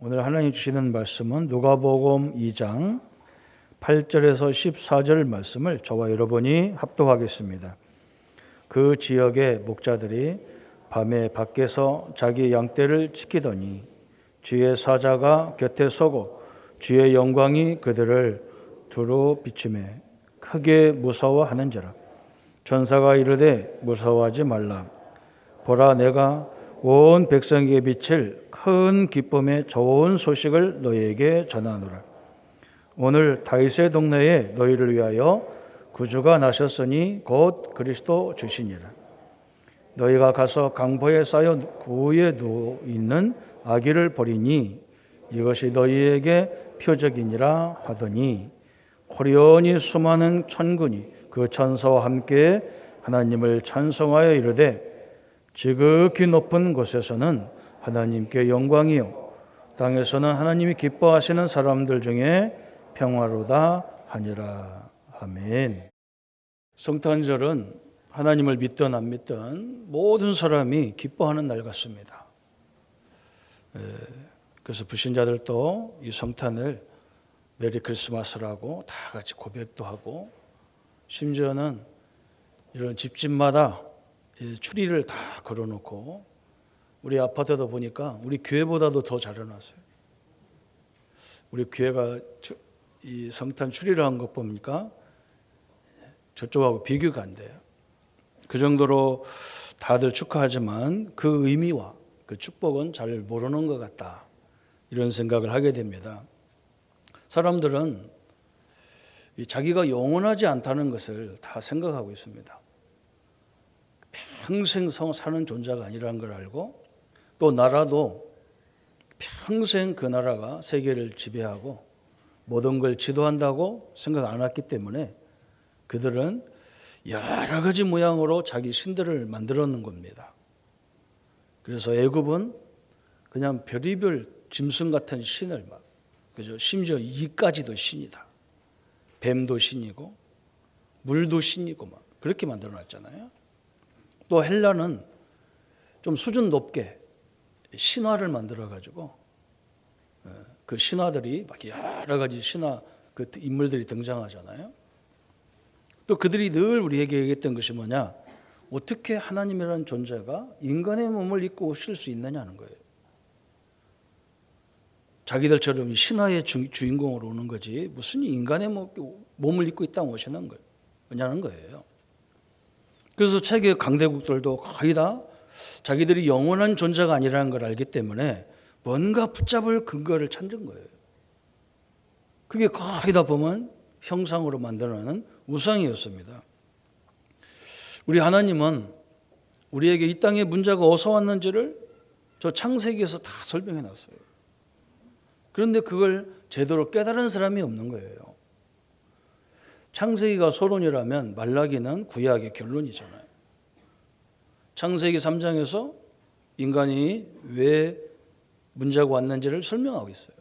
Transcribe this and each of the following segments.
오늘 하나님 주시는 말씀은 누가복음 2장 8절에서 14절 말씀을 저와 여러분이 합독하겠습니다. 그 지역의 목자들이 밤에 밖에서 자기 양떼를 지키더니 주의 사자가 곁에 서고 주의 영광이 그들을 두루 비추매 크게 무서워하는지라. 전사가 이르되 무서워하지 말라. 보라, 내가 온 백성에게 비칠 큰 기쁨의 좋은 소식을 너희에게 전하노라. 오늘 다윗의 동네에 너희를 위하여 구주가 나셨으니 곧 그리스도 주시니라. 너희가 가서 강보에 쌓여 구유에 누워 있는 아기를 보리니 이것이 너희에게 표적이니라 하더니 호련히 수많은 천군이 그 천사와 함께 하나님을 찬송하여 이르되 지극히 높은 곳에서는 하나님께 영광이요 땅에서는 하나님이 기뻐하시는 사람들 중에 평화로다 하니라. 아멘. 성탄절은 하나님을 믿든 안 믿든 모든 사람이 기뻐하는 날 같습니다. 그래서 불신자들도 이 성탄을 메리 크리스마스라고 다 같이 고백도 하고, 심지어는 이런 집집마다 추리를 다 걸어놓고, 우리 아파트도 보니까 우리 교회보다도 더 잘 해놨어요. 우리 교회가 이 성탄 추리를 한 것 보니까 저쪽하고 비교가 안 돼요. 그 정도로 다들 축하하지만 그 의미와 그 축복은 잘 모르는 것 같다, 이런 생각을 하게 됩니다. 사람들은 자기가 영원하지 않다는 것을 다 생각하고 있습니다. 평생 사는 존재가 아니라는 걸 알고, 또 나라도 평생 그 나라가 세계를 지배하고 모든 걸 지도한다고 생각 안 했기 때문에 그들은 여러 가지 모양으로 자기 신들을 만들어 놓은 겁니다. 그래서 애굽은 그냥 별의별 짐승 같은 신을 그죠? 심지어 이까지도 신이다. 뱀도 신이고 물도 신이고 그렇게 만들어 놨잖아요. 또 헬라는 좀 수준 높게 신화를 만들어 가지고 그 신화들이 막 여러 가지 신화 그 인물들이 등장하잖아요. 또 그들이 늘 우리에게 얘기했던 것이 뭐냐? 어떻게 하나님이라는 존재가 인간의 몸을 입고 오실 수 있느냐는 거예요. 자기들처럼 신화의 주인공으로 오는 거지 무슨 인간의 몸을 입고 이 땅 오시는 거냐는 거예요. 그래서 세계 강대국들도 거의 다 자기들이 영원한 존재가 아니라는 걸 알기 때문에 뭔가 붙잡을 근거를 찾는 거예요. 그게 거의 다 보면 형상으로 만들어내는 우상이었습니다. 우리 하나님은 우리에게 이 땅에 문제가 어디서 왔는지를 저 창세기에서 다 설명해 놨어요. 그런데 그걸 제대로 깨달은 사람이 없는 거예요. 창세기가 서론이라면 말라기는 구약의 결론이잖아요. 창세기 3장에서 인간이 왜 문제가 왔는지를 설명하고 있어요.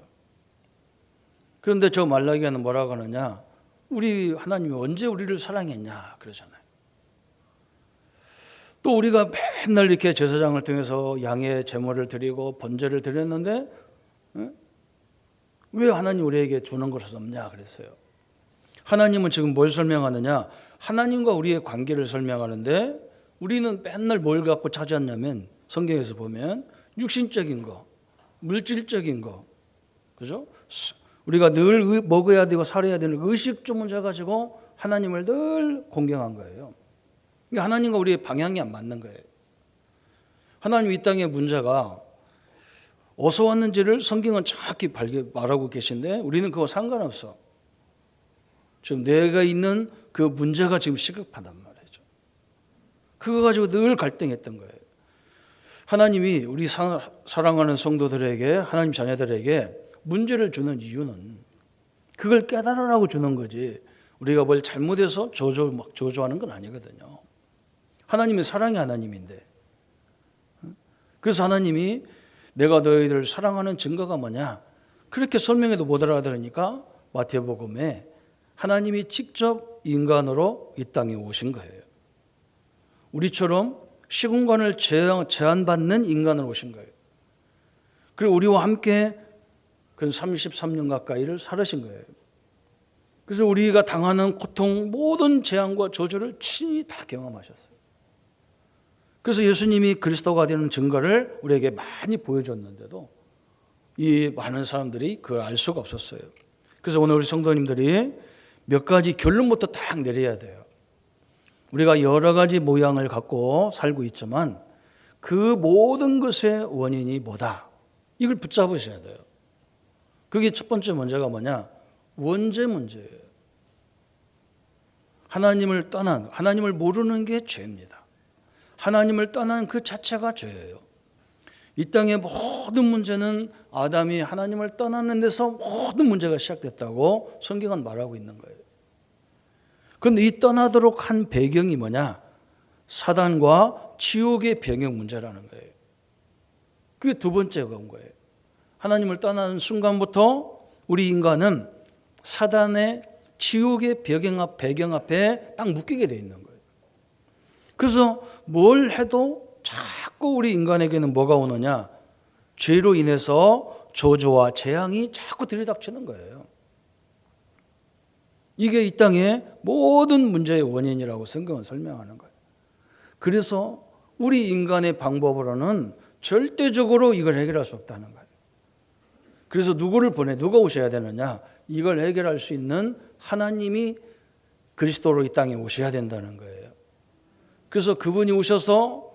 그런데 저 말라기는 뭐라고 하느냐? 우리 하나님이 언제 우리를 사랑했냐 그러잖아요. 또 우리가 맨날 이렇게 제사장을 통해서 양의 제물을 드리고 번제를 드렸는데 왜 하나님 우리에게 주는 것이 없냐 그랬어요. 하나님은 지금 뭘 설명하느냐? 하나님과 우리의 관계를 설명하는데 우리는 맨날 뭘 갖고 찾았냐면 성경에서 보면 육신적인 거, 물질적인 거, 그죠? 우리가 늘 먹어야 되고 살아야 되는 의식주문 가지고 하나님을 늘 공경한 거예요. 그러니까 하나님과 우리의 방향이 안 맞는 거예요. 하나님 이 땅의 문제가 어디서 왔는지를 성경은 정확히 말하고 계신데 우리는 그거 상관없어. 지금 내가 있는 그 문제가 지금 시급하단 말이죠. 그거 가지고 늘 갈등했던 거예요. 하나님이 우리 사랑하는 성도들에게, 하나님 자녀들에게 문제를 주는 이유는 그걸 깨달으라고 주는 거지 우리가 뭘 잘못해서 저주하는 건 아니거든요. 하나님은 사랑의 하나님인데, 그래서 하나님이 내가 너희들을 사랑하는 증거가 뭐냐? 그렇게 설명해도 못 알아들으니까 마태복음에 하나님이 직접 인간으로 이 땅에 오신 거예요. 우리처럼 시공간을 제한받는 인간으로 오신 거예요. 그리고 우리와 함께 그건 33년 가까이를 살으신 거예요. 그래서 우리가 당하는 고통, 모든 재앙과 저주를 친히 다 경험하셨어요. 그래서 예수님이 그리스도가 되는 증거를 우리에게 많이 보여줬는데도 이 많은 사람들이 그걸 알 수가 없었어요. 그래서 오늘 우리 성도님들이 몇 가지 결론부터 딱 내려야 돼요. 우리가 여러 가지 모양을 갖고 살고 있지만 그 모든 것의 원인이 뭐다? 이걸 붙잡으셔야 돼요. 그게 첫 번째 문제가 뭐냐? 원죄 문제예요. 하나님을 떠난, 하나님을 모르는 게 죄입니다. 하나님을 떠난 그 자체가 죄예요. 이 땅의 모든 문제는 아담이 하나님을 떠나는 데서 모든 문제가 시작됐다고 성경은 말하고 있는 거예요. 그런데 이 떠나도록 한 배경이 뭐냐? 사단과 지옥의 병역 문제라는 거예요. 그게 두 번째가 온 거예요. 하나님을 떠나는 순간부터 우리 인간은 사단의 지옥의 배경 앞에 딱 묶이게 돼 있는 거예요. 그래서 뭘 해도 자꾸 우리 인간에게는 뭐가 오느냐? 죄로 인해서 저주와 재앙이 자꾸 들이닥치는 거예요. 이게 이 땅의 모든 문제의 원인이라고 성경은 설명하는 거예요. 그래서 우리 인간의 방법으로는 절대적으로 이걸 해결할 수 없다는 거예요. 그래서 누가 오셔야 되느냐? 이걸 해결할 수 있는 하나님이 그리스도로 이 땅에 오셔야 된다는 거예요. 그래서 그분이 오셔서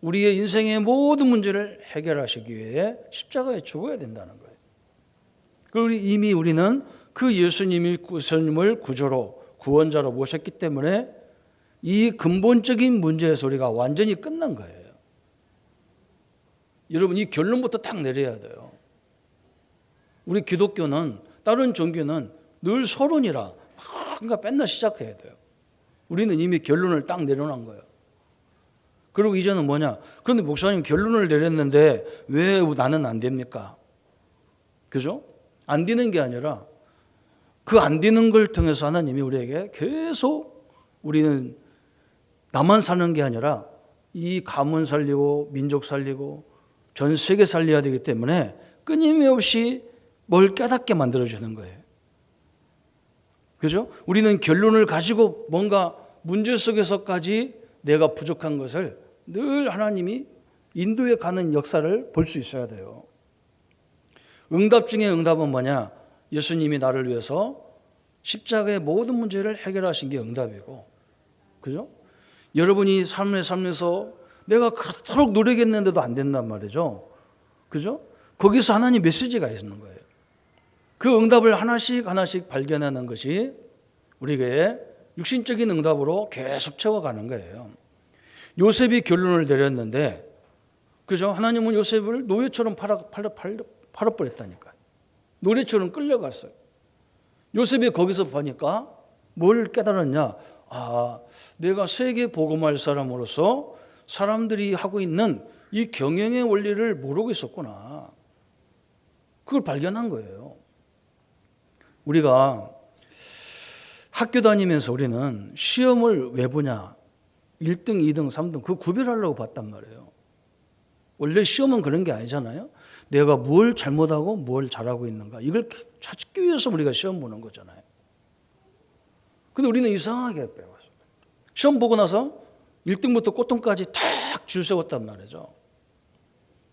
우리의 인생의 모든 문제를 해결하시기 위해 십자가에 죽어야 된다는 거예요. 그리고 이미 우리는 그 예수님을 구조로 구원자로 모셨기 때문에 이 근본적인 문제에서 우리가 완전히 끝난 거예요. 여러분, 이 결론부터 딱 내려야 돼요. 우리 기독교는, 다른 종교는 늘 서론이라 그러니까 맨날 시작해야 돼요. 우리는 이미 결론을 딱 내려놓은 거예요. 그리고 이제는 뭐냐? 그런데 목사님 결론을 내렸는데 왜 나는 안 됩니까? 그죠? 안 되는 게 아니라 그 안 되는 걸 통해서 하나님이 우리에게 계속 우리는 나만 사는 게 아니라 이 가문 살리고 민족 살리고 전 세계 살려야 되기 때문에 끊임없이 뭘 깨닫게 만들어주는 거예요. 그죠? 우리는 결론을 가지고 뭔가 문제 속에서까지 내가 부족한 것을 늘 하나님이 인도해 가는 역사를 볼 수 있어야 돼요. 응답 중에 응답은 뭐냐? 예수님이 나를 위해서 십자가의 모든 문제를 해결하신 게 응답이고, 그죠? 여러분이 삶을 살면서 내가 그토록 노력했는데도 안 된단 말이죠. 그죠? 거기서 하나님 메시지가 있는 거예요. 그 응답을 하나씩 발견하는 것이 우리에게 육신적인 응답으로 계속 채워가는 거예요. 요셉이 결론을 내렸는데, 그죠? 하나님은 요셉을 노예처럼 팔아버렸다니까요. 노예처럼 끌려갔어요. 요셉이 거기서 보니까 뭘 깨달았냐? 아, 내가 세계 복음할 사람으로서 사람들이 하고 있는 이 경영의 원리를 모르고 있었구나. 그걸 발견한 거예요. 우리가 학교 다니면서 우리는 시험을 왜 보냐? 1등, 2등, 3등 그 구별하려고 봤단 말이에요. 원래 시험은 그런 게 아니잖아요. 내가 뭘 잘못하고 뭘 잘하고 있는가 이걸 찾기 위해서 우리가 시험 보는 거잖아요. 근데 우리는 이상하게 배웠어요. 시험 보고 나서 1등부터 꼴등까지 딱 줄 세웠단 말이죠.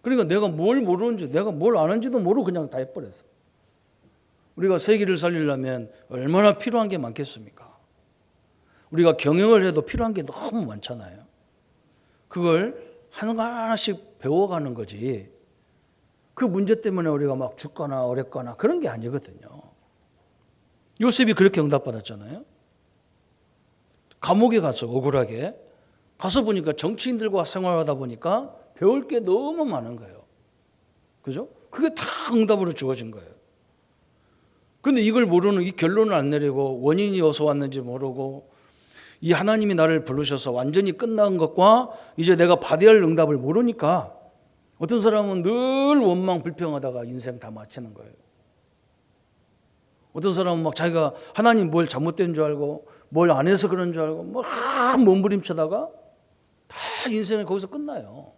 그러니까 내가 뭘 모르는지 내가 뭘 아는지도 모르고 그냥 다 해버렸어. 우리가 세계를 살리려면 얼마나 필요한 게 많겠습니까? 우리가 경영을 해도 필요한 게 너무 많잖아요. 그걸 하나씩 배워가는 거지. 그 문제 때문에 우리가 막 죽거나 어렵거나 그런 게 아니거든요. 요셉이 그렇게 응답받았잖아요. 감옥에 가서 억울하게 가서 보니까 정치인들과 생활하다 보니까 배울 게 너무 많은 거예요. 그죠? 그게 다 응답으로 주어진 거예요. 그런데 이걸 모르는, 이 결론을 안 내리고 원인이 어디서 왔는지 모르고 이 하나님이 나를 부르셔서 완전히 끝난 것과 이제 내가 받아야 할 응답을 모르니까 어떤 사람은 늘 원망 불평하다가 인생 다 마치는 거예요. 어떤 사람은 막 자기가 하나님 뭘 잘못된 줄 알고 뭘 안 해서 그런 줄 알고 막 몸부림치다가 다 인생이 거기서 끝나요.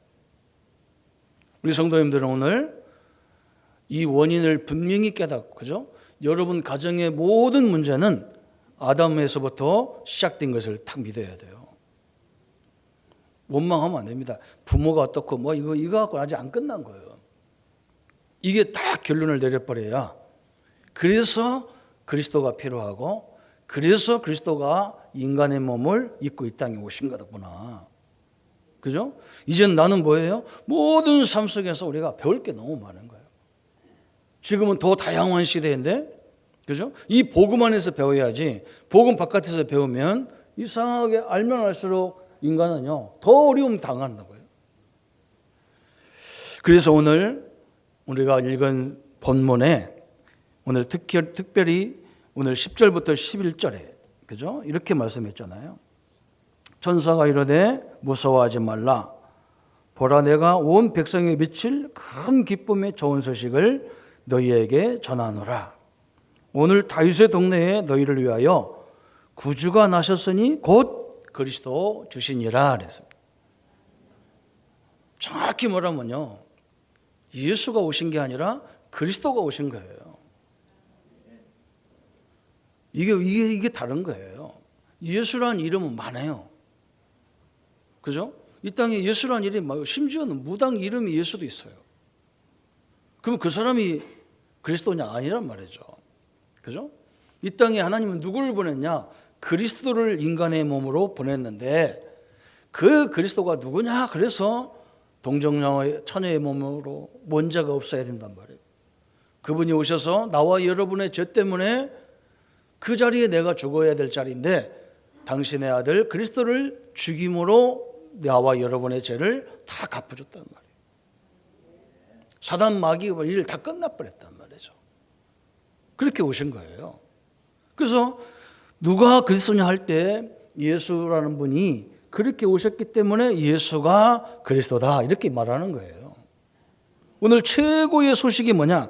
우리 성도님들은 오늘 이 원인을 분명히 깨닫고, 그죠? 여러분 가정의 모든 문제는 아담에서부터 시작된 것을 딱 믿어야 돼요. 원망하면 안 됩니다. 부모가 어떻고 뭐 이거 갖고 아직 안 끝난 거예요. 이게 딱 결론을 내려버려야, 그래서 그리스도가 필요하고, 그래서 그리스도가 인간의 몸을 입고 이 땅에 오신 거구나. 그죠? 이젠 나는 뭐예요? 모든 삶 속에서 우리가 배울 게 너무 많은 거예요. 지금은 더 다양한 시대인데, 그죠? 이 복음 안에서 배워야지, 복음 바깥에서 배우면 이상하게 알면 알수록 인간은요, 더 어려움 당하는 거예요. 그래서 오늘 우리가 읽은 본문에 오늘 특별히 오늘 10절부터 11절에, 그죠? 이렇게 말씀했잖아요. 천사가 이르되 무서워하지 말라. 보라, 내가 온 백성에 미칠 큰 기쁨의 좋은 소식을 너희에게 전하노라. 오늘 다윗의 동네에 너희를 위하여 구주가 나셨으니 곧 그리스도 주시니라 그랬습니다. 정확히 말하면요, 예수가 오신 게 아니라 그리스도가 오신 거예요. 이게 다른 거예요. 예수라는 이름은 많아요. 그죠? 이 땅에 예수라는 이름이, 심지어는 무당 이름이 예수도 있어요. 그럼 그 사람이 그리스도냐? 아니란 말이죠. 그죠? 이 땅에 하나님은 누구를 보냈냐? 그리스도를 인간의 몸으로 보냈는데, 그 그리스도가 누구냐? 그래서 동정녀의 처녀의 몸으로 먼저가 없어야 된단 말이에요. 그분이 오셔서 나와 여러분의 죄 때문에 그 자리에 내가 죽어야 될 자리인데, 당신의 아들 그리스도를 죽임으로 나와 여러분의 죄를 다 갚아줬단 말이에요. 사단 마귀가 일 다 끝나버렸단 말이죠. 그렇게 오신 거예요. 그래서 누가 그리스도냐 할 때 예수라는 분이 그렇게 오셨기 때문에 예수가 그리스도다, 이렇게 말하는 거예요. 오늘 최고의 소식이 뭐냐?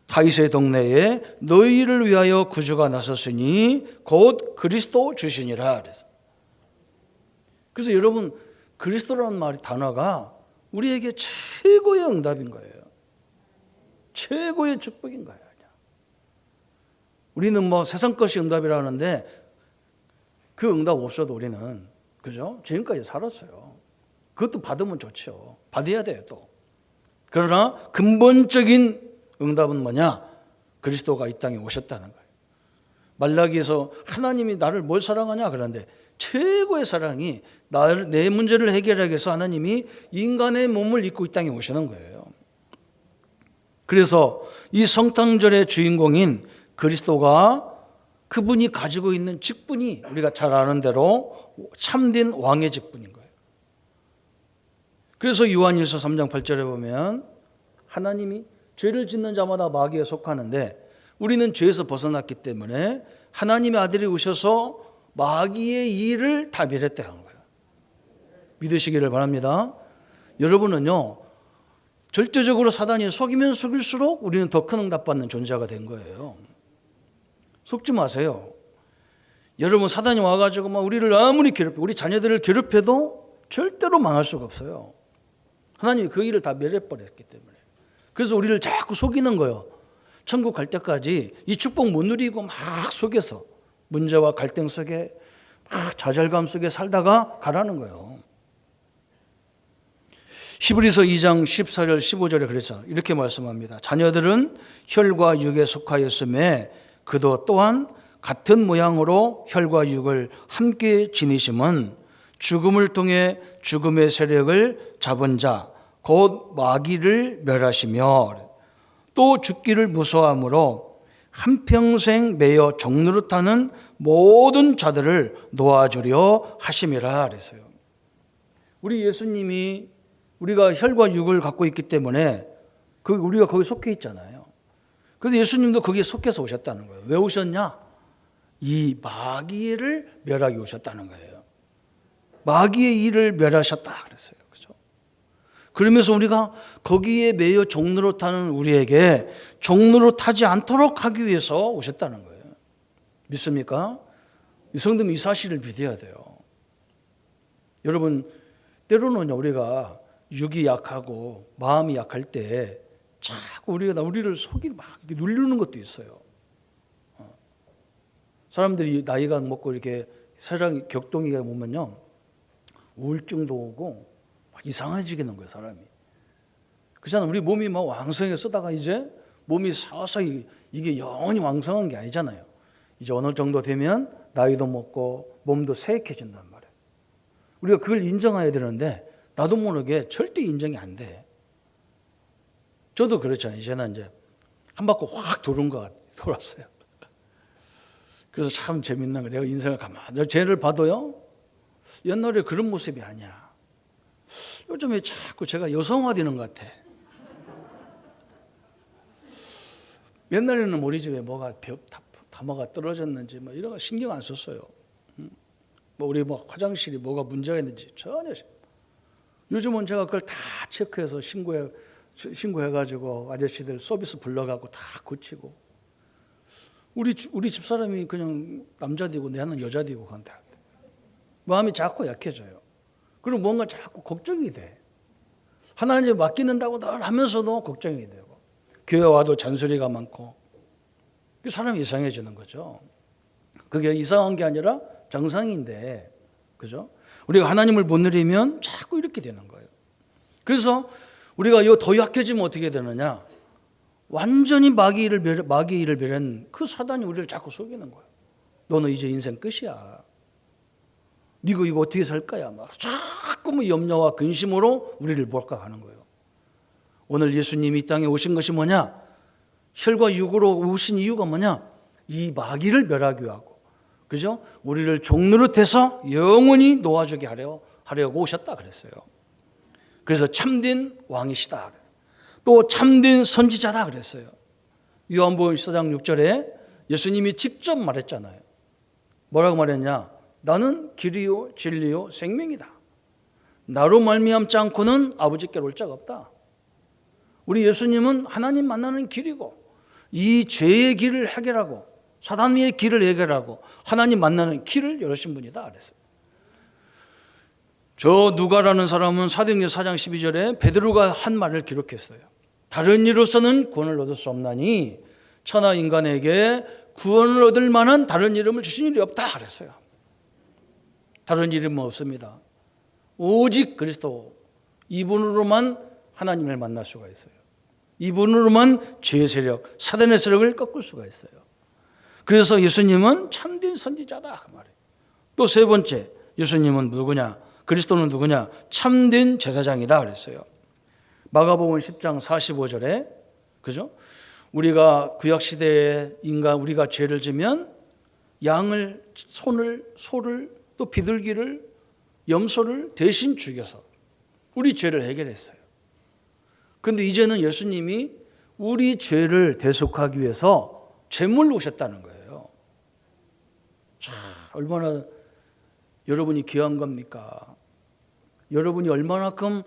다윗의 동네에 너희를 위하여 구주가 나섰으니 곧 그리스도 주시니라. 그래서 여러분, 그리스도라는 말이, 단어가 우리에게 최고의 응답인 거예요. 최고의 축복인 거예요. 우리는 뭐 세상 것이 응답이라 하는데, 그 응답 없어도 우리는, 그죠? 지금까지 살았어요. 그것도 받으면 좋죠. 받아야 돼요, 또. 그러나 근본적인 응답은 뭐냐? 그리스도가 이 땅에 오셨다는 거예요. 말라기에서 하나님이 나를 뭘 사랑하냐 그러는데, 최고의 사랑이 내 문제를 해결하기 위해서 하나님이 인간의 몸을 입고 이 땅에 오시는 거예요. 그래서 이 성탄절의 주인공인 그리스도가, 그분이 가지고 있는 직분이 우리가 잘 아는 대로 참된 왕의 직분인 거예요. 그래서 요한일서 3장 8절에 보면 하나님이 죄를 짓는 자마다 마귀에 속하는데, 우리는 죄에서 벗어났기 때문에 하나님의 아들이 오셔서 마귀의 일을 다 멸했다는 거예요. 믿으시기를 바랍니다. 여러분은요, 절대적으로 사단이 속이면 속일수록 우리는 더 큰 응답받는 존재가 된 거예요. 속지 마세요. 여러분, 사단이 와가지고 막 우리를 아무리 괴롭혀, 우리 자녀들을 괴롭혀도 절대로 망할 수가 없어요. 하나님이 그 일을 다 멸해버렸기 때문에. 그래서 우리를 자꾸 속이는 거예요. 천국 갈 때까지 이 축복 못 누리고 막 속여서 문제와 갈등 속에 막 좌절감 속에 살다가 가라는 거예요. 히브리서 2장 14절 15절에 그랬죠. 이렇게 말씀합니다. 자녀들은 혈과 육에 속하였음에 그도 또한 같은 모양으로 혈과 육을 함께 지니심은 죽음을 통해 죽음의 세력을 잡은 자 곧 마귀를 멸하시며 또 죽기를 무서워함으로 한평생 매여 종노릇하는 모든 자들을 놓아주려 하심이라 그랬어요. 우리 예수님이, 우리가 혈과 육을 갖고 있기 때문에 우리가 거기 속해 있잖아요. 그래서 예수님도 거기에 속해서 오셨다는 거예요. 왜 오셨냐? 이 마귀를 멸하기 오셨다는 거예요. 마귀의 일을 멸하셨다 그랬어요. 그죠? 그러면서 우리가 거기에 매여 종노릇하는 우리에게 종노릇하지 않도록 하기 위해서 오셨다는 거예요. 믿습니까? 성도는 이 사실을 믿어야 돼요. 여러분, 때로는 우리가 육이 약하고 마음이 약할 때 자꾸 우리를 속이 막 이렇게 누르는 것도 있어요. 사람들이 나이가 먹고 이렇게 세상 격동이가 오면요, 우울증도 오고 막 이상해지게 는 거예요, 사람이. 그렇잖아요. 우리 몸이 막 왕성하게 쓰다가 이제 몸이 서서히 이게 영원히 왕성한 게 아니잖아요. 이제 어느 정도 되면 나이도 먹고 몸도 쇠약해진단 말이에요. 우리가 그걸 인정해야 되는데 나도 모르게 절대 인정이 안 돼. 저도 그렇잖아요. 이제는 이제 한 바퀴 확 돌았어요. 그래서 참 재밌는 거예요. 내가 인생을 가만히 쟤를 봐도요, 옛날에 그런 모습이 아니야. 요즘에 자꾸 제가 여성화되는 것 같아. 옛날에는 우리 집에 뭐가 담화가 떨어졌는지 뭐 이런 거 신경 안 썼어요. 뭐 우리 뭐 화장실이 뭐가 문제가 있는지 전혀. 요즘은 제가 그걸 다 체크해서 신고해가지고 아저씨들 서비스 불러가고 다 고치고. 우리 집사람이 그냥 남자 되고 나는 여자 되고 간다. 마음이 자꾸 약해져요. 그리고 뭔가 자꾸 걱정이 돼. 하나님에 맡기는다고 늘 하면서도 걱정이 되고, 교회 와도 잔소리가 많고, 사람이 이상해지는 거죠. 그게 이상한 게 아니라 정상인데, 그죠? 우리가 하나님을 못 누리면 자꾸 이렇게 되는 거예요. 그래서 우리가 더 약해지면 어떻게 되느냐? 완전히 마귀 일을 멸한 그 사단이 우리를 자꾸 속이는 거예요. 너는 이제 인생 끝이야. 네가 이거 어떻게 살 거야? 막 자꾸 뭐 염려와 근심으로 우리를 몰아가는 거예요. 오늘 예수님이 이 땅에 오신 것이 뭐냐? 혈과 육으로 오신 이유가 뭐냐? 이 마귀를 멸하기 하고, 그죠? 우리를 종노릇해서 영원히 놓아주게 하려고 오셨다 그랬어요. 그래서 참된 왕이시다 그랬어요. 또 참된 선지자다 그랬어요. 요한복음 14장 6절에 예수님이 직접 말했잖아요. 뭐라고 말했냐? 나는 길이요 진리요 생명이다. 나로 말미암지 않고는 아버지께로 올 자가 없다. 우리 예수님은 하나님 만나는 길이고, 이 죄의 길을 해결하고 사단의 길을 해결하고 하나님 만나는 길을 열으신 분이다 그랬어요. 저 누가라는 사람은 사도행전 4장 12절에 베드로가 한 말을 기록했어요. 다른 이로서는 구원을 얻을 수 없나니 천하 인간에게 구원을 얻을 만한 다른 이름을 주신 일이 없다 그랬어요. 다른 이름은 없습니다. 오직 그리스도, 이분으로만 하나님을 만날 수가 있어요. 이분으로만 죄의 세력, 사단의 세력을 꺾을 수가 있어요. 그래서 예수님은 참된 선지자다 그 말이에요. 또 세 번째, 예수님은 누구냐? 그리스도는 누구냐? 참된 제사장이다 그랬어요. 마가복음 10장 45절에, 그죠? 우리가 구약 시대의 인간, 우리가 죄를 지면 양을, 소를, 또 비둘기를, 염소를 대신 죽여서 우리 죄를 해결했어요. 그런데 이제는 예수님이 우리 죄를 대속하기 위해서 제물로 오셨다는 거예요. 자, 얼마나 여러분이 귀한 겁니까? 여러분이 얼마나큼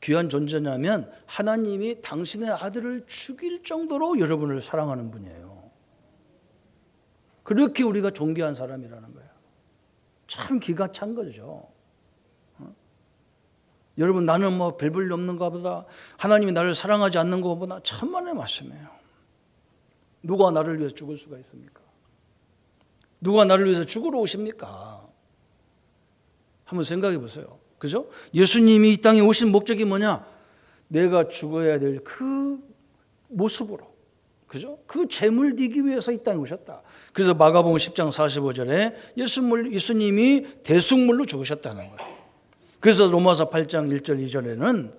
귀한 존재냐면 하나님이 당신의 아들을 죽일 정도로 여러분을 사랑하는 분이에요. 그렇게 우리가 존귀한 사람이라는 거예요. 참 기가 찬 거죠. 여러분, 나는 뭐 별 볼일 없는가 보다, 하나님이 나를 사랑하지 않는 것보다 천만의 말씀이에요. 누가 나를 위해서 죽을 수가 있습니까? 누가 나를 위해서 죽으러 오십니까? 한번 생각해 보세요. 그죠? 예수님이 이 땅에 오신 목적이 뭐냐? 내가 죽어야 될 그 모습으로, 그죠? 그 재물 되기 위해서 이 땅에 오셨다. 그래서 마가복음 10장 45절에 예수님이 대속물로 죽으셨다는 거예요. 그래서 로마서 8장 1절 2절에는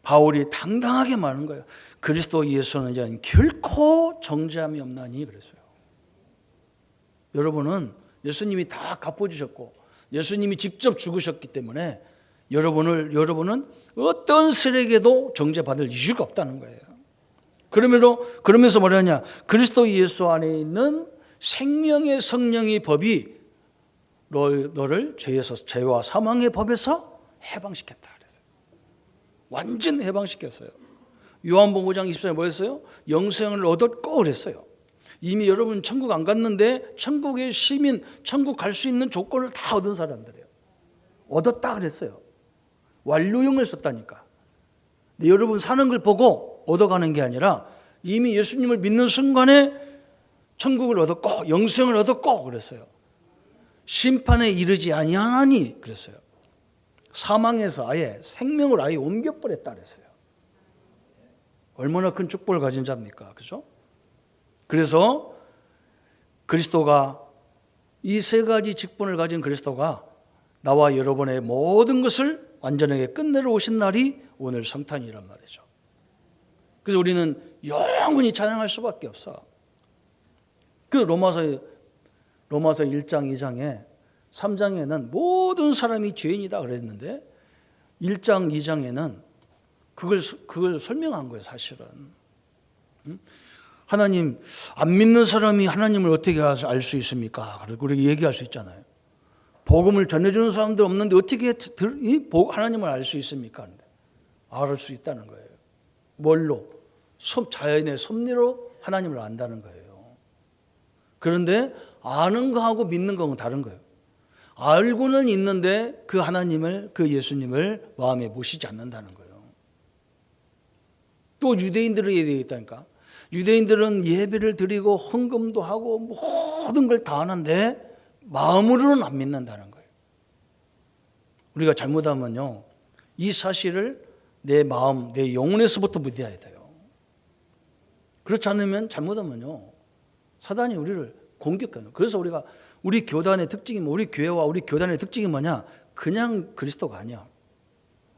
바울이 당당하게 말하는 거예요. 그리스도 예수는 이제 결코 정죄함이 없나니 그랬어요. 여러분은 예수님이 다 갚아주셨고 예수님이 직접 죽으셨기 때문에 여러분은 어떤 세력에도 정죄받을 이유가 없다는 거예요. 그러면서 뭐라냐? 그리스도 예수 안에 있는 생명의 성령의 법이 너를 죄와 사망의 법에서 해방시켰다 그랬어요. 완전 해방시켰어요. 요한복음 5장 24절에 뭐였어요? 영생을 얻었고 그랬어요. 이미 여러분 천국 안 갔는데 천국의 시민, 천국 갈 수 있는 조건을 다 얻은 사람들이에요. 얻었다 그랬어요. 완료형을 썼다니까. 근데 여러분 사는 걸 보고 얻어가는 게 아니라 이미 예수님을 믿는 순간에 천국을 얻었고 영생을 얻었고 그랬어요. 심판에 이르지 아니하나니 그랬어요. 사망에서 아예 생명을 아예 옮겨버렸다 그랬어요. 얼마나 큰 축복을 가진 자입니까? 그죠? 그래서 그리스도가 이 세 가지 직분을 가진 그리스도가 나와 여러분의 모든 것을 완전하게 끝내러 오신 날이 오늘 성탄이란 말이죠. 그래서 우리는 영원히 찬양할 수밖에 없어. 그 로마서 1장 2장에 3장에는 모든 사람이 죄인이다 그랬는데 1장 2장에는 그걸 설명한 거예요. 사실은 하나님 안 믿는 사람이 하나님을 어떻게 알 수 있습니까? 그리고 우리가 얘기할 수 있잖아요. 복음을 전해주는 사람들 없는데 어떻게 하나님을 알 수 있습니까? 알 수 있다는 거예요. 뭘로? 자연의 섭리로 하나님을 안다는 거예요. 그런데 아는 거하고 믿는 거는 다른 거예요. 알고는 있는데 그 하나님을, 그 예수님을 마음에 모시지 않는다는 거예요. 또 유대인들의 예대에 있다니까. 유대인들은 예배를 드리고 헌금도 하고 모든 걸 다 하는데 마음으로는 안 믿는다는 거예요. 우리가 잘못하면요, 이 사실을 내 마음, 내 영혼에서부터 믿어야 돼요. 그렇지 않으면 잘못하면요, 사단이 우리를 공격해요. 그래서 우리 교단의 특징이 우리 교회와 우리 교단의 특징이 뭐냐? 그냥 그리스도가 아니야.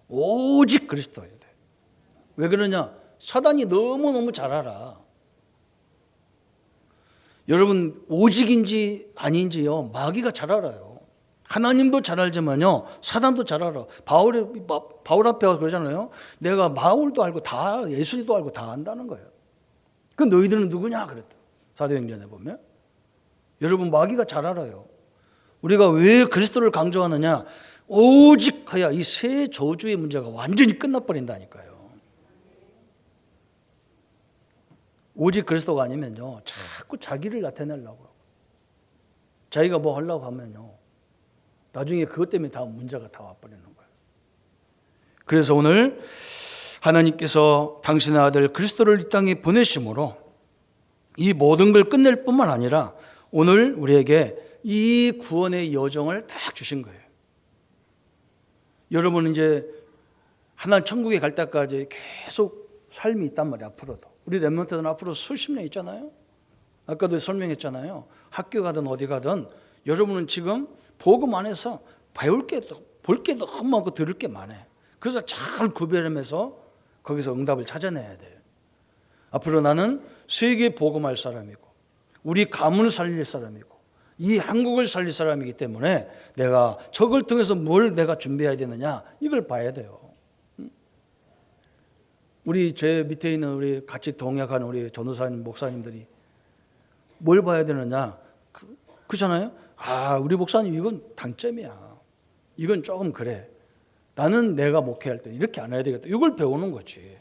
오직 그리스도여야 돼. 왜 그러냐? 사단이 너무너무 잘 알아. 여러분 오직인지 아닌지요 마귀가 잘 알아요. 하나님도 잘 알지만요 사단도 잘 알아. 바울 앞에 와서 그러잖아요. 내가 바울도 알고 다 예수도 알고 다 안다는 거예요. 그 너희들은 누구냐 그랬다. 사도행전에 보면 여러분 마귀가 잘 알아요. 우리가 왜 그리스도를 강조하느냐? 오직 하야 이 세 저주의 문제가 완전히 끝나버린다니까요. 오직 그리스도가 아니면요 자꾸 자기를 나타내려고 자기가 뭐 하려고 하면요 나중에 그것 때문에 다 문제가 다 와버리는 거예요. 그래서 오늘 하나님께서 당신의 아들 그리스도를 이 땅에 보내심으로 이 모든 걸 끝낼 뿐만 아니라 오늘 우리에게 이 구원의 여정을 딱 주신 거예요. 여러분은 이제 하나님 천국에 갈 때까지 계속 삶이 있단 말이에요. 앞으로도 우리 렘넌트들은 앞으로 수십 년 있잖아요. 아까도 설명했잖아요. 학교 가든 어디 가든 여러분은 지금 복음 안에서 볼 게 너무 많고 들을 게 많아요. 그래서 잘 구별하면서 거기서 응답을 찾아내야 돼요. 앞으로 나는 세계 복음할 사람이고 우리 가문을 살릴 사람이고 이 한국을 살릴 사람이기 때문에 내가 저걸 통해서 뭘 내가 준비해야 되느냐 이걸 봐야 돼요. 우리 제 밑에 있는 우리 같이 동역하는 우리 전도사님 목사님들이 뭘 봐야 되느냐 그렇잖아요. 우리 목사님 이건 단점이야. 이건 조금 그래. 나는 내가 목회할 때 이렇게 안 해야 되겠다. 이걸 배우는 거지.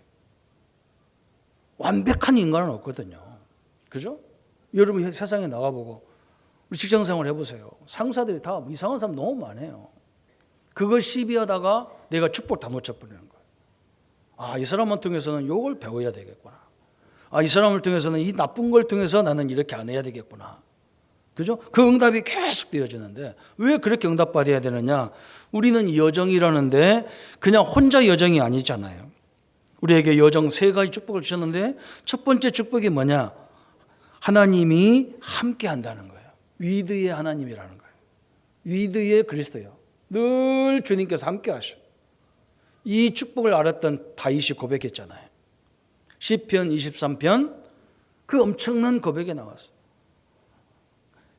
완벽한 인간은 없거든요. 그죠? 여러분 세상에 나가보고 우리 직장생활 해보세요. 상사들이 다 이상한 사람 너무 많아요. 그거 시비하다가 내가 축복 다 놓쳐버리는 거예요. 이 사람을 통해서는 이걸 배워야 되겠구나. 이 사람을 통해서는 이 나쁜 걸 통해서 나는 이렇게 안 해야 되겠구나. 그죠? 그 응답이 계속 되어지는데 왜 그렇게 응답받아야 되느냐? 우리는 여정이라는데 그냥 혼자 여정이 아니잖아요. 우리에게 여정 세 가지 축복을 주셨는데 첫 번째 축복이 뭐냐? 하나님이 함께 한다는 거예요. 위드의 하나님이라는 거예요. 위드의 그리스도요. 늘 주님께서 함께 하셔. 이 축복을 알았던 다윗이 고백했잖아요. 시편 23편 그 엄청난 고백이 나왔어요.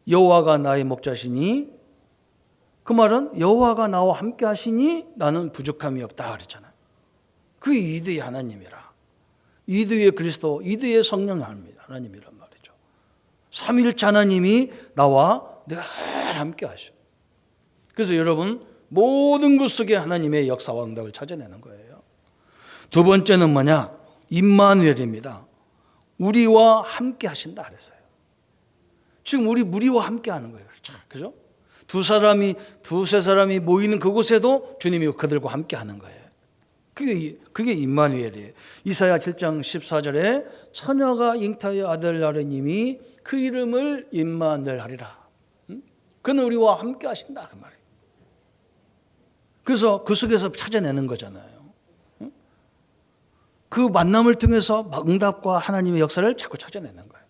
여호와가 나의 목자시니 그 말은 여호와가 나와 함께 하시니 나는 부족함이 없다 그랬잖아요. 그 이드의 하나님이라. 이드의 그리스도, 이드의 성령 하나님이란 말이죠. 삼위일체 하나님이 나와 늘 함께 하셔. 그래서 여러분 모든 것 속에 하나님의 역사와 응답을 찾아내는 거예요. 두 번째는 뭐냐? 임마누엘입니다. 우리와 함께 하신다 그랬어요. 지금 우리와 함께 하는 거예요. 그죠? 두세 사람이 모이는 그곳에도 주님이 그들과 함께 하는 거예요. 그게 임마누엘이에요. 이사야 7장 14절에 처녀가 잉타의 아들 낳으리니 그 이름을 임마누엘 하리라. 그는 우리와 함께 하신다 그 말이에요. 그래서 그 속에서 찾아내는 거잖아요. 그 만남을 통해서 응답과 하나님의 역사를 자꾸 찾아내는 거예요.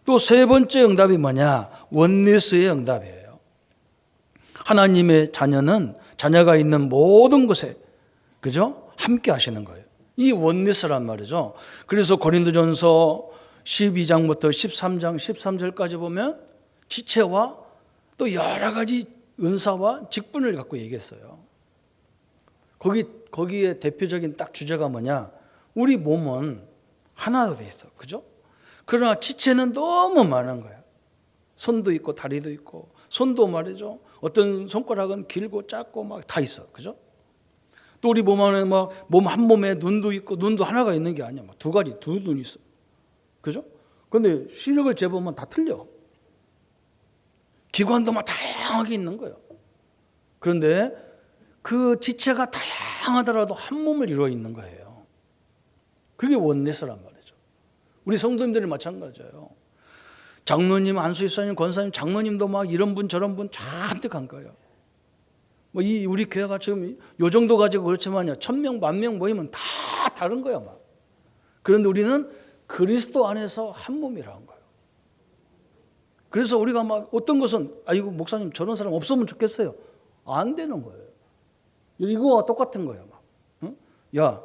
또 세 번째 응답이 뭐냐? 원리스의 응답이에요. 하나님의 자녀가 있는 모든 곳에, 그죠? 함께 하시는 거예요. 이 원리스란 말이죠. 그래서 고린도전서 12장부터 13장 13절까지 보면 지체와 또 여러 가지 은사와 직분을 갖고 얘기했어요. 거기에 대표적인 딱 주제가 뭐냐? 우리 몸은 하나로 돼 있어. 그죠? 그러나 지체는 너무 많은 거야. 손도 있고 다리도 있고, 손도 말이죠. 어떤 손가락은 길고 짧고 막 다 있어. 그죠? 또 우리 몸 안에 막 몸 한 몸에 눈도 있고, 눈도 하나가 있는 게 아니야. 막 두 가지, 두 눈이 있어. 그죠? 근데 시력을 재보면 다 틀려. 기관도 막 다양하게 있는 거예요. 그런데 그 지체가 다양하더라도 한 몸을 이루어 있는 거예요. 그게 원리스란 말이죠. 우리 성도님들이 마찬가지예요. 장로님, 안수집사님, 권사님, 장로님도 막 이런 분 저런 분 잔뜩 한 거예요. 뭐 우리 교회가 지금 요 정도 가지고 그렇지만요, 1000명, 10,000명 모이면 다 다른 거야 막. 그런데 우리는 그리스도 안에서 한 몸이라는 거예요. 그래서 우리가 막 어떤 것은 아이고 목사님 저런 사람 없으면 좋겠어요. 안 되는 거예요. 이거와 똑같은 거예요. 막. 응? 야,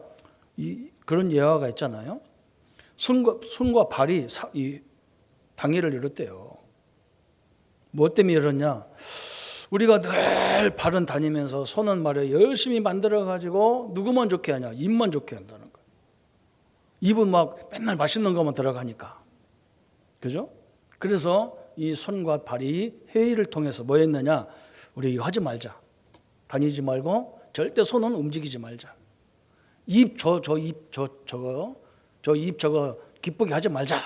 그런 예화가 있잖아요. 손과 발이 당일을 이뤘대요. 뭐 때문에 이렇냐? 우리가 늘 발은 다니면서 손은 말이야 열심히 만들어가지고 누구만 좋게 하냐? 입만 좋게 한다는 거예요. 입은 막 맨날 맛있는 것만 들어가니까. 그죠? 그래서 이 손과 발이 회의를 통해서 뭐 했느냐? 우리 이거 하지 말자. 다니지 말고 절대 손은 움직이지 말자. 입 저거 기쁘게 하지 말자.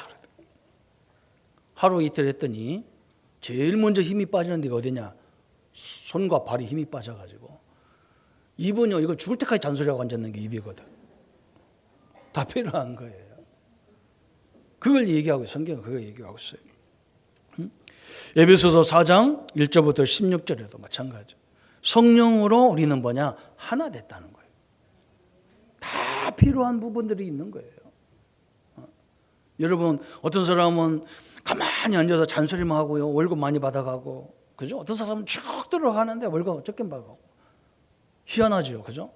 하루 이틀 했더니 제일 먼저 힘이 빠지는 데가 어디냐? 손과 발이 힘이 빠져가지고 입은요 이거 죽을 때까지 잔소리하고 앉았는 게 입이거든. 다 필요한 거예요. 그걸 얘기하고 성경은 그걸 얘기하고 있어요. 에베소서 4장 1절부터 16절에도 마찬가지. 성령으로 우리는 뭐냐? 하나 됐다는 거예요. 다 필요한 부분들이 있는 거예요. 여러분 어떤 사람은 가만히 앉아서 잔소리만 하고요. 월급 많이 받아가고, 그죠? 어떤 사람은 쭉 들어가는데 월급 적게 받고. 희한하죠, 그죠?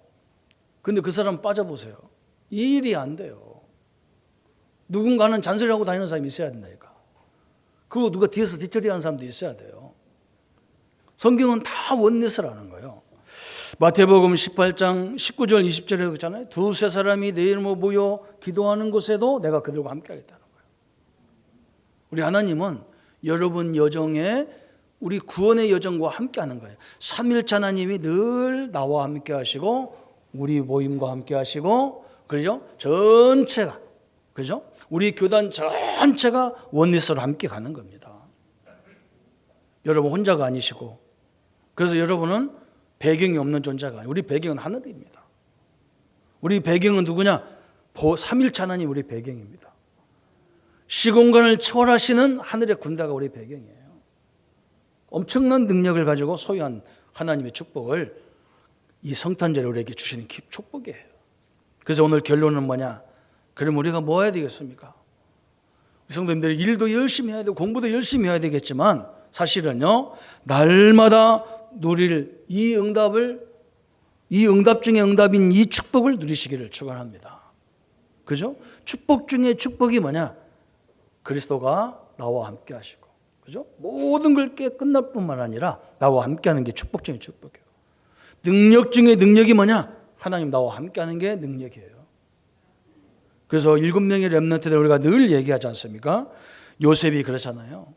근데 그 사람 빠져보세요. 이 일이 안 돼요. 누군가는 잔소리하고 다니는 사람이 있어야 된다니까. 그리고 누가 뒤에서 뒷처리하는 사람도 있어야 돼요. 성경은 다 원리스라는 거예요. 마태복음 18장 19절 20절에 그렇잖아요. 두세 사람이 내 이름으로 모여 기도하는 곳에도 내가 그들과 함께 하겠다는 거예요. 우리 하나님은 여러분 여정에 우리 구원의 여정과 함께 하는 거예요. 삼일체 하나님이 늘 나와 함께 하시고 우리 모임과 함께 하시고, 그죠? 전체가, 그죠? 우리 교단 전체가 원리스로 함께 가는 겁니다. 여러분 혼자가 아니시고, 그래서 여러분은 배경이 없는 존재가 아니에요. 우리 배경은 하늘입니다. 우리 배경은 누구냐? 삼일체 하나님 우리 배경입니다. 시공간을 초월하시는 하늘의 군대가 우리 배경이에요. 엄청난 능력을 가지고 소유한 하나님의 축복을 이 성탄절에 우리에게 주시는 축복이에요. 그래서 오늘 결론은 뭐냐? 그럼 우리가 뭐 해야 되겠습니까? 성도님들이 일도 열심히 해야 되고 공부도 열심히 해야 되겠지만 사실은요, 날마다 누릴 이 응답 중에 응답인 이 축복을 누리시기를 축원합니다. 그죠? 축복 중에 축복이 뭐냐? 그리스도가 나와 함께 하시고, 그죠? 모든 걸 끝날 뿐만 아니라 나와 함께 하는 게 축복 중에 축복이에요. 능력 중에 능력이 뭐냐? 하나님 나와 함께 하는 게 능력이에요. 그래서 7명의 렘넌트들 우리가 늘 얘기하지 않습니까? 요셉이 그렇잖아요.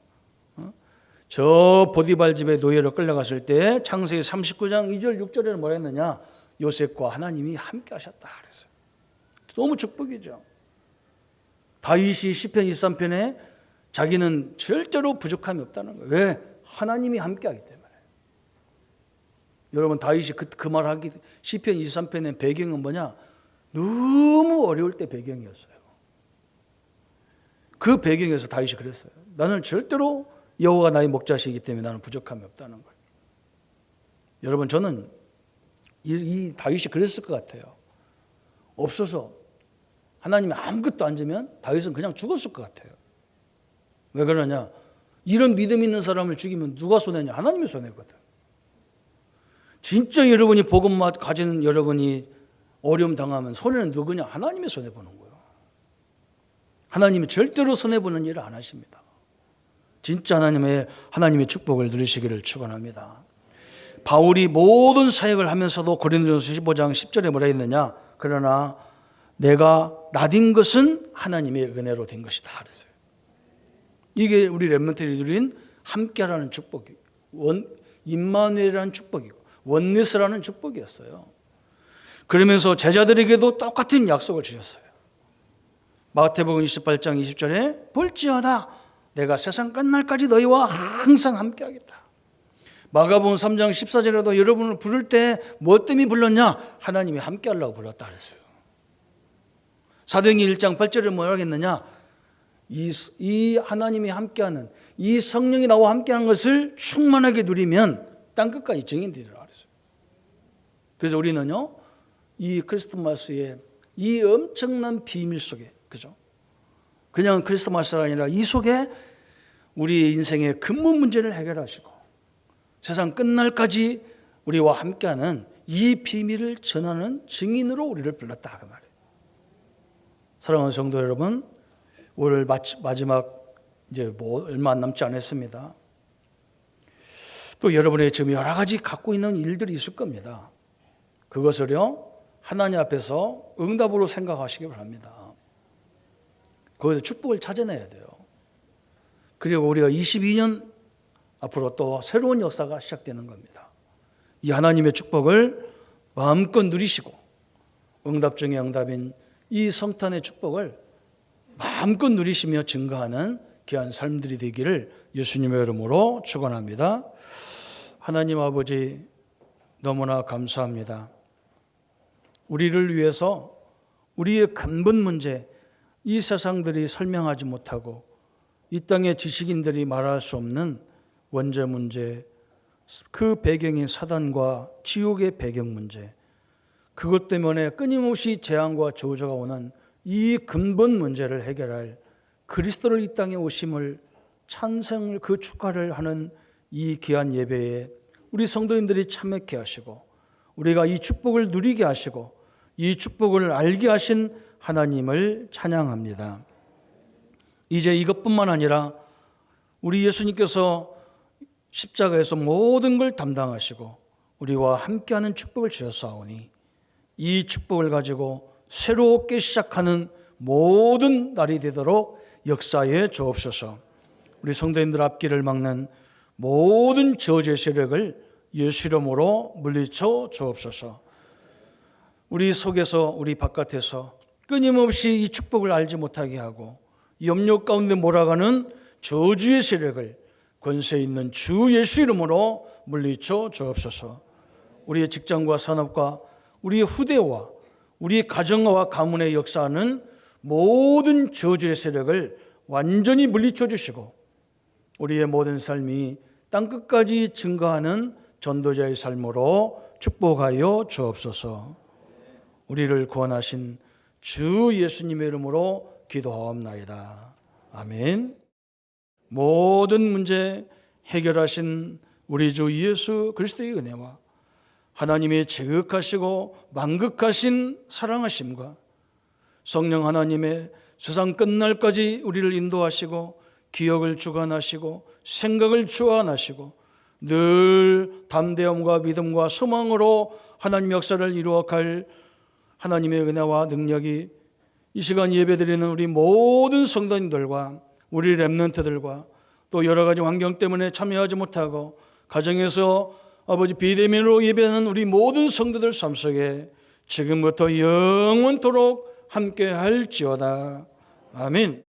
저 보디발 집에 노예로 끌려갔을 때 창세기 39장 2절 6절에는 뭐라 했느냐? 요셉과 하나님이 함께 하셨다 그랬어요. 너무 축복이죠. 다윗이 시편 23편에 자기는 절대로 부족함이 없다는 거예요. 왜? 하나님이 함께 하기 때문에. 여러분 다윗이 그 말하기 시편 23편의 배경은 뭐냐? 너무 어려울 때 배경이었어요. 그 배경에서 다윗이 그랬어요. 나는 절대로 여호와가 나의 목자시기 때문에 나는 부족함이 없다는 걸. 여러분, 저는 이 다윗이 그랬을 것 같아요. 없어서 하나님이 아무것도 안 주면 다윗은 그냥 죽었을 것 같아요. 왜 그러냐? 이런 믿음 있는 사람을 죽이면 누가 손해냐? 하나님이 손해거든. 진짜 여러분이 복음 가진 여러분이 어려움 당하면 손해는 누구냐? 하나님이 손해보는 거예요. 하나님이 절대로 손해보는 일을 안 하십니다. 진짜 하나님의 축복을 누리시기를 축원합니다. 바울이 모든 사역을 하면서도 고린도전서 15장 10절에 뭐라 했느냐? 그러나 내가 나딘 것은 하나님의 은혜로 된 것이다 그랬어요. 이게 우리 렘넌트들이 누린 함께라는 축복이고 임마누엘이라는 축복이고 원네스라는 축복이었어요. 그러면서 제자들에게도 똑같은 약속을 주셨어요. 마태복음 28장 20절에 볼지어다 내가 세상 끝날까지 너희와 항상 함께하겠다. 마가복음 3장 14절에도 여러분을 부를 때 뭐 때문에 불렀냐? 하나님이 함께하려고 불렀다 그랬어요. 사도행전 1장 8절에 뭐라고 했느냐? 이 하나님이 함께하는 이 성령이 나와 함께하는 것을 충만하게 누리면 땅끝까지 증인되리라 그랬어요. 그래서 우리는요, 이 크리스마스의 이 엄청난 비밀 속에, 그죠? 그냥 크리스마스가 아니라 이 속에 우리 인생의 근본 문제를 해결하시고 세상 끝날까지 우리와 함께하는 이 비밀을 전하는 증인으로 우리를 불렀다 그 말이에요. 사랑하는 성도 여러분, 오늘 마지막 이제 얼마 안 남지 않았습니다. 또 여러분의 지금 여러 가지 갖고 있는 일들이 있을 겁니다. 그것을요 하나님 앞에서 응답으로 생각하시기 바랍니다. 거기서 축복을 찾아내야 돼요. 그리고 우리가 22년 앞으로 또 새로운 역사가 시작되는 겁니다. 이 하나님의 축복을 마음껏 누리시고 응답 중에 응답인 이 성탄의 축복을 마음껏 누리시며 증거하는 귀한 삶들이 되기를 예수님의 이름으로 축원합니다. 하나님 아버지 너무나 감사합니다. 우리를 위해서 우리의 근본 문제, 이 세상들이 설명하지 못하고 이 땅의 지식인들이 말할 수 없는 원죄 문제, 그 배경인 사단과 지옥의 배경 문제, 그것 때문에 끊임없이 재앙과 저주가 오는 이 근본 문제를 해결할 그리스도를 이 땅에 오심을 찬성을 그 축하를 하는 이 귀한 예배에 우리 성도님들이 참여케 하시고 우리가 이 축복을 누리게 하시고 이 축복을 알게 하신 하나님을 찬양합니다. 이제 이것뿐만 아니라 우리 예수님께서 십자가에서 모든 걸 담당하시고 우리와 함께하는 축복을 주셨사오니 이 축복을 가지고 새롭게 시작하는 모든 날이 되도록 역사에 주옵소서. 우리 성도님들 앞길을 막는 모든 저주의 세력을 예수 이름으로 물리쳐 주옵소서. 우리 속에서 우리 바깥에서 끊임없이 이 축복을 알지 못하게 하고 염려 가운데 몰아가는 저주의 세력을 권세 있는 주 예수 이름으로 물리쳐 주옵소서. 우리의 직장과 산업과 우리의 후대와 우리의 가정과 가문에 역사하는 모든 저주의 세력을 완전히 물리쳐 주시고 우리의 모든 삶이 땅끝까지 증거하는 전도자의 삶으로 축복하여 주옵소서. 우리를 구원하신 주 예수님의 이름으로 기도하옵나이다. 아멘. 모든 문제 해결하신 우리 주 예수 그리스도의 은혜와 하나님의 제극하시고 만극하신 사랑하심과 성령 하나님의 세상 끝날까지 우리를 인도하시고 기억을 주관하시고 생각을 주관하시고 늘 담대함과 믿음과 소망으로 하나님 역사를 이루어갈 하나님의 은혜와 능력이 이 시간 예배드리는 우리 모든 성도님들과 우리 렘넌트들과 또 여러 가지 환경 때문에 참여하지 못하고 가정에서 아버지 비대면으로 예배하는 우리 모든 성도들 삶 속에 지금부터 영원토록 함께 할지어다. 아멘.